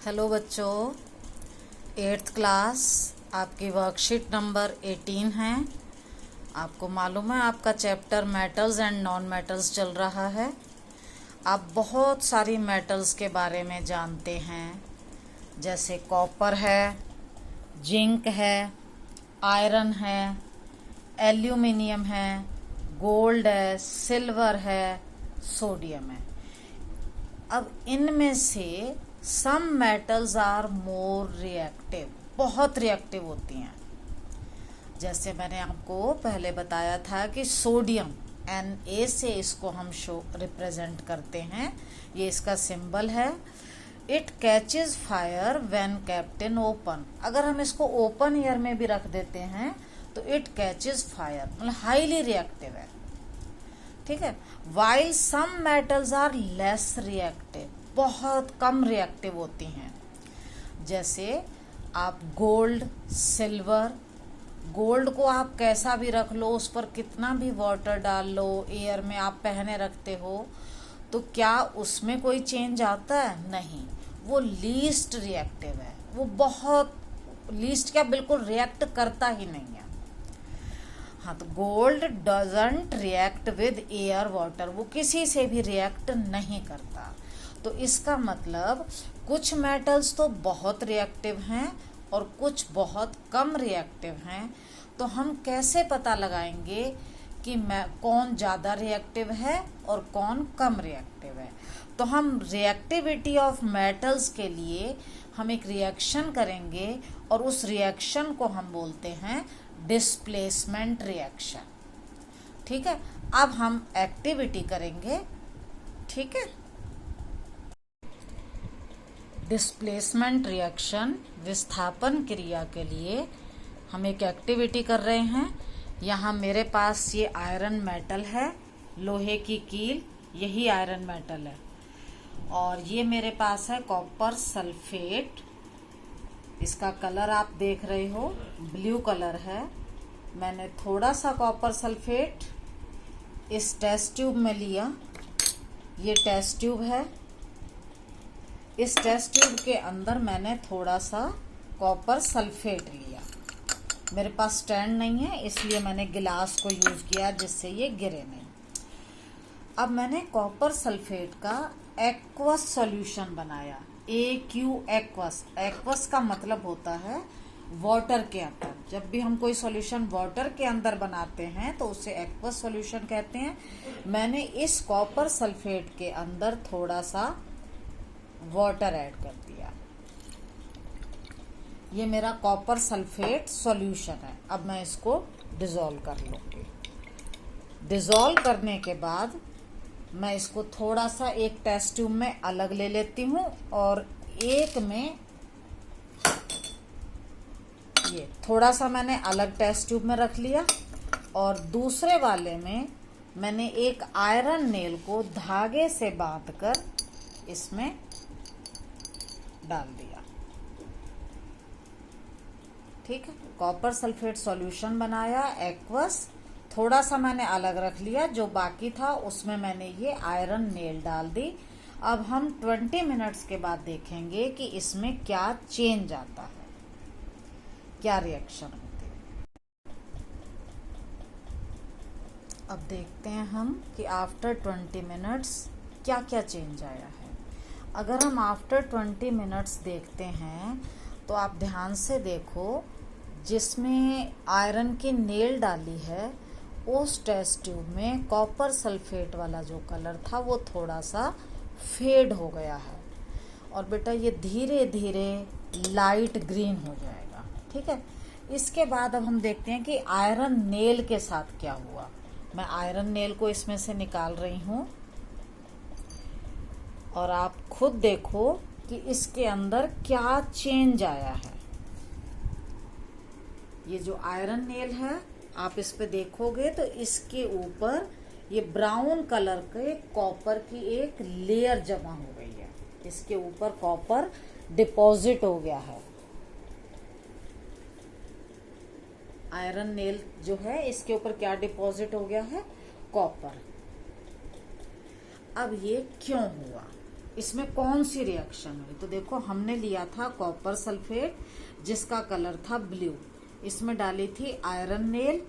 Hello बच्चों, eighth class आपकी worksheet number 18 है। आपको मालूम है आपका chapter metals and non metals चल रहा है। आप बहुत सारी मेटल्स के बारे में जानते हैं, जैसे कॉपर है, जिंक है, आयरन है, एल्यूमिनियम है, गोल्ड है, सिल्वर है, सोडियम है। अब इनमें से some metals are more reactive, बहुत रिएक्टिव होती हैं। जैसे मैंने आपको पहले बताया था कि सोडियम Na से इसको हम शो रिप्रेजेंट करते हैं, ये इसका सिंबल है। It catches fire when kept in open. अगर हम इसको ओपन एयर में भी रख देते हैं तो इट कैचेज फायर, मतलब हाईली रिएक्टिव है। ठीक है। While some metals are less reactive, बहुत कम रिएक्टिव होती हैं। जैसे आप गोल्ड, सिल्वर, गोल्ड को आप कैसा भी रख लो, उस पर कितना भी वाटर डाल लो, एयर में आप पहने रखते हो, तो क्या उसमें कोई चेंज आता है? नहीं, वो लीस्ट रिएक्टिव है। वो बहुत लीस्ट, क्या बिल्कुल रिएक्ट करता ही नहीं है। हाँ, तो gold doesn't react with air water, वो किसी से भी रिएक्ट नहीं करता। तो इसका मतलब कुछ मेटल्स तो बहुत रिएक्टिव हैं और कुछ बहुत कम रिएक्टिव हैं। तो हम कैसे पता लगाएंगे कि कौन ज़्यादा रिएक्टिव है और कौन कम रिएक्टिव है? तो हम रिएक्टिविटी ऑफ मेटल्स के लिए हम एक रिएक्शन करेंगे और उस रिएक्शन को हम बोलते हैं डिस्प्लेसमेंट रिएक्शन। ठीक है। अब हम एक्टिविटी करेंगे। ठीक है। डिस्प्लेसमेंट रिएक्शन, विस्थापन क्रिया के लिए हम एक एक्टिविटी कर रहे हैं। यहाँ मेरे पास ये आयरन मेटल है, लोहे की कील, यही आयरन मेटल है। और ये मेरे पास है कॉपर सल्फेट। इसका कलर आप देख रहे हो, ब्लू कलर है। मैंने थोड़ा सा कॉपर सल्फेट इस टेस्ट ट्यूब में लिया। ये टेस्ट ट्यूब है। इस टेस्ट ट्यूब के अंदर मैंने थोड़ा सा कॉपर सल्फेट लिया। मेरे पास स्टैंड नहीं है, इसलिए मैंने गिलास को यूज किया जिससे ये गिरे नहीं। अब मैंने कॉपर सल्फेट का एक्वस सॉल्यूशन बनाया। AQ aqueous. एक्वस का मतलब होता है वाटर के अंदर। जब भी हम कोई सॉल्यूशन वाटर के अंदर बनाते हैं तो उसे एक्वस सॉल्यूशन कहते हैं। मैंने इस कॉपर सल्फेट के अंदर थोड़ा सा वाटर ऐड कर दिया। ये मेरा कॉपर सल्फेट सॉल्यूशन है। अब मैं इसको डिसॉल्व कर लूंगी। डिसॉल्व करने के बाद मैं इसको थोड़ा सा एक टेस्ट ट्यूब में अलग ले लेती हूँ और एक में ये थोड़ा सा मैंने अलग टेस्ट ट्यूब में रख लिया और दूसरे वाले में मैंने एक आयरन नेल को धागे से बांधकर इसमें डाल दिया। ठीक है। कॉपर सल्फेट सॉल्यूशन बनाया, एक्वस, थोड़ा सा मैंने अलग रख लिया, जो बाकी था उसमें मैंने ये आयरन नेल डाल दी। अब हम 20 मिनट्स के बाद देखेंगे कि इसमें क्या चेंज आता है, क्या रिएक्शन होती है। अब देखते हैं हम कि आफ्टर 20 मिनट्स क्या क्या चेंज आया है। अगर हम आफ्टर 20 मिनट्स देखते हैं तो आप ध्यान से देखो, जिसमें आयरन की नेल डाली है उस टेस्ट ट्यूब में कॉपर सल्फेट वाला जो कलर था वो थोड़ा सा फेड हो गया है और बेटा ये धीरे धीरे लाइट ग्रीन हो जाएगा। ठीक है। इसके बाद अब हम देखते हैं कि आयरन नेल के साथ क्या हुआ। मैं आयरन नेल को इसमें से निकाल रही हूँ और आप खुद देखो कि इसके अंदर क्या चेंज आया है। ये जो आयरन नेल है, आप इस पे देखोगे तो इसके ऊपर ये ब्राउन कलर के कॉपर की एक लेयर जमा हो गई है। इसके ऊपर कॉपर डिपॉजिट हो गया है। आयरन नेल जो है इसके ऊपर क्या डिपॉजिट हो गया है? कॉपर। अब ये क्यों हुआ? इसमें कौन सी रिएक्शन हुई? तो देखो हमने लिया था कॉपर सल्फेट जिसका कलर था ब्लू, इसमें डाली थी आयरन नेल,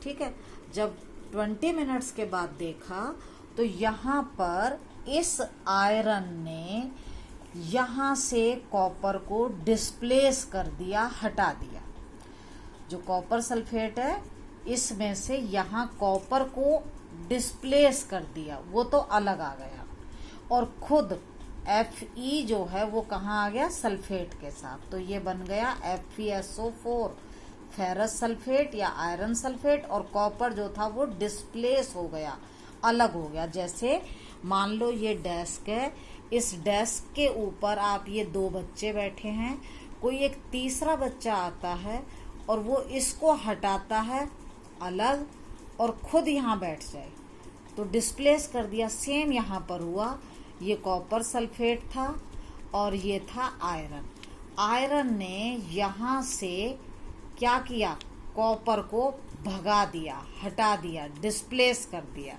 ठीक है। जब 20 मिनट्स के बाद देखा तो यहाँ पर इस आयरन ने यहाँ से कॉपर को डिस्प्लेस कर दिया, हटा दिया। जो कॉपर सल्फेट है इसमें से यहाँ कॉपर को डिस्प्लेस कर दिया, वो तो अलग आ गया, और खुद Fe जो है वो कहाँ आ गया? सल्फेट के साथ। तो ये बन गया FeSO4, फेरस सल्फेट या आयरन सल्फेट, और कॉपर जो था वो डिस्प्लेस हो गया, अलग हो गया। जैसे मान लो ये डेस्क है, इस डेस्क के ऊपर आप ये दो बच्चे बैठे हैं, कोई एक तीसरा बच्चा आता है और वो इसको हटाता है अलग और खुद यहाँ बैठ जाए, तो डिस्प्लेस कर दिया। सेम यहाँ पर हुआ, ये कॉपर सल्फेट था और ये था आयरन। आयरन ने यहाँ से क्या किया? कॉपर को भगा दिया, हटा दिया, डिस्प्लेस कर दिया।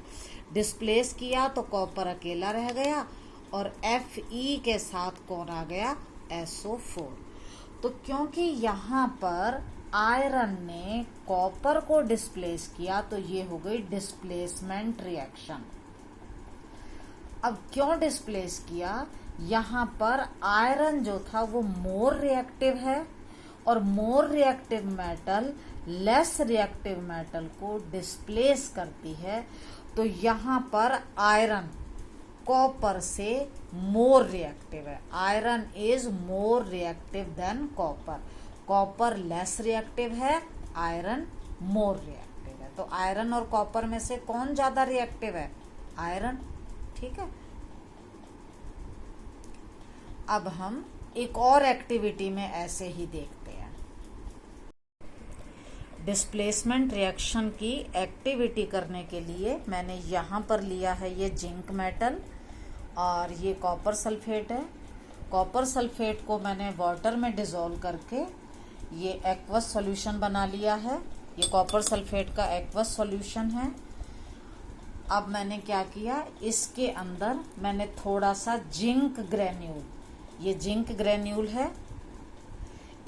डिस्प्लेस किया तो कॉपर अकेला रह गया और Fe के साथ कौन आ गया? SO4। तो क्योंकि यहाँ पर आयरन ने कॉपर को डिस्प्लेस किया तो ये हो गई डिस्प्लेसमेंट रिएक्शन। अब क्यों डिस्प्लेस किया? यहाँ पर आयरन जो था वो मोर रिएक्टिव है और more reactive metal less reactive metal को डिस्प्लेस करती है, तो यहाँ पर आयरन कॉपर से मोर रिएक्टिव है। Iron is more reactive than copper. Copper less reactive है, आयरन मोर रिएक्टिव है। तो आयरन और कॉपर में से कौन ज्यादा रिएक्टिव है? आयरन, ठीक है। अब हम एक और एक्टिविटी में ऐसे ही देखते हैं। डिस्प्लेसमेंट रिएक्शन की एक्टिविटी करने के लिए मैंने यहाँ पर लिया है ये जिंक मेटल और ये कॉपर सल्फेट है। कॉपर सल्फेट को मैंने वाटर में डिसॉल्व करके ये एक्वस सॉल्यूशन बना लिया है। ये कॉपर सल्फेट का एक्वस सॉल्यूशन है। अब मैंने क्या किया, इसके अंदर मैंने थोड़ा सा जिंक ग्रेन्यूल, ये जिंक ग्रेन्यूल है,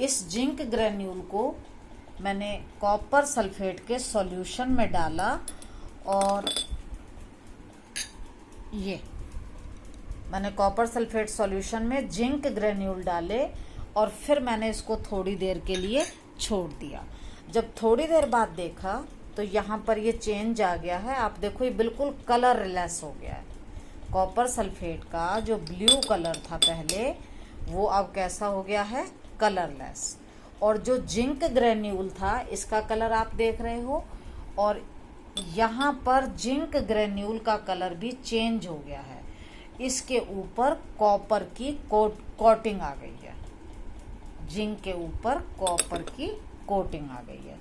इस जिंक ग्रेन्यूल को मैंने कॉपर सल्फेट के सॉल्यूशन में डाला और ये मैंने कॉपर सल्फेट सॉल्यूशन में जिंक ग्रेन्यूल डाले और फिर मैंने इसको थोड़ी देर के लिए छोड़ दिया। जब थोड़ी देर बाद देखा तो यहाँ पर ये चेंज आ गया है। आप देखो ये बिल्कुल कलरलेस हो गया है। कॉपर सल्फेट का जो ब्लू कलर था पहले, वो अब कैसा हो गया है? कलरलेस। और जो जिंक ग्रेन्यूल था इसका कलर आप देख रहे हो, और यहाँ पर जिंक ग्रेन्यूल का कलर भी चेंज हो गया है। इसके ऊपर कॉपर की कोटिंग आ गई है, जिंक के ऊपर कॉपर की कोटिंग आ गई है।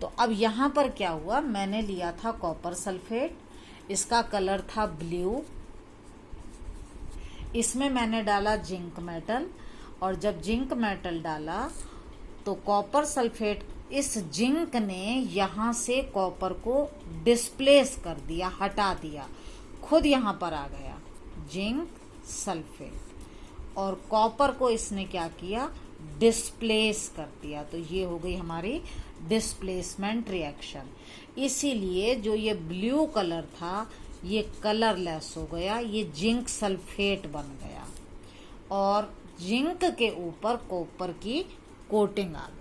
तो अब यहाँ पर क्या हुआ, मैंने लिया था कॉपर सल्फेट, इसका कलर था ब्लू, इसमें मैंने डाला जिंक मेटल, और जब जिंक मेटल डाला तो कॉपर सल्फेट, इस जिंक ने यहाँ से कॉपर को डिस्प्लेस कर दिया, हटा दिया, खुद यहाँ पर आ गया जिंक सल्फेट, और कॉपर को इसने क्या किया? डिस्प्लेस कर दिया। तो ये हो गई हमारी डिस्प्लेसमेंट रिएक्शन। इसीलिए जो ये ब्लू कलर था ये कलरलेस हो गया, ये जिंक सल्फेट बन गया और जिंक के ऊपर कॉपर की कोटिंग आ गई।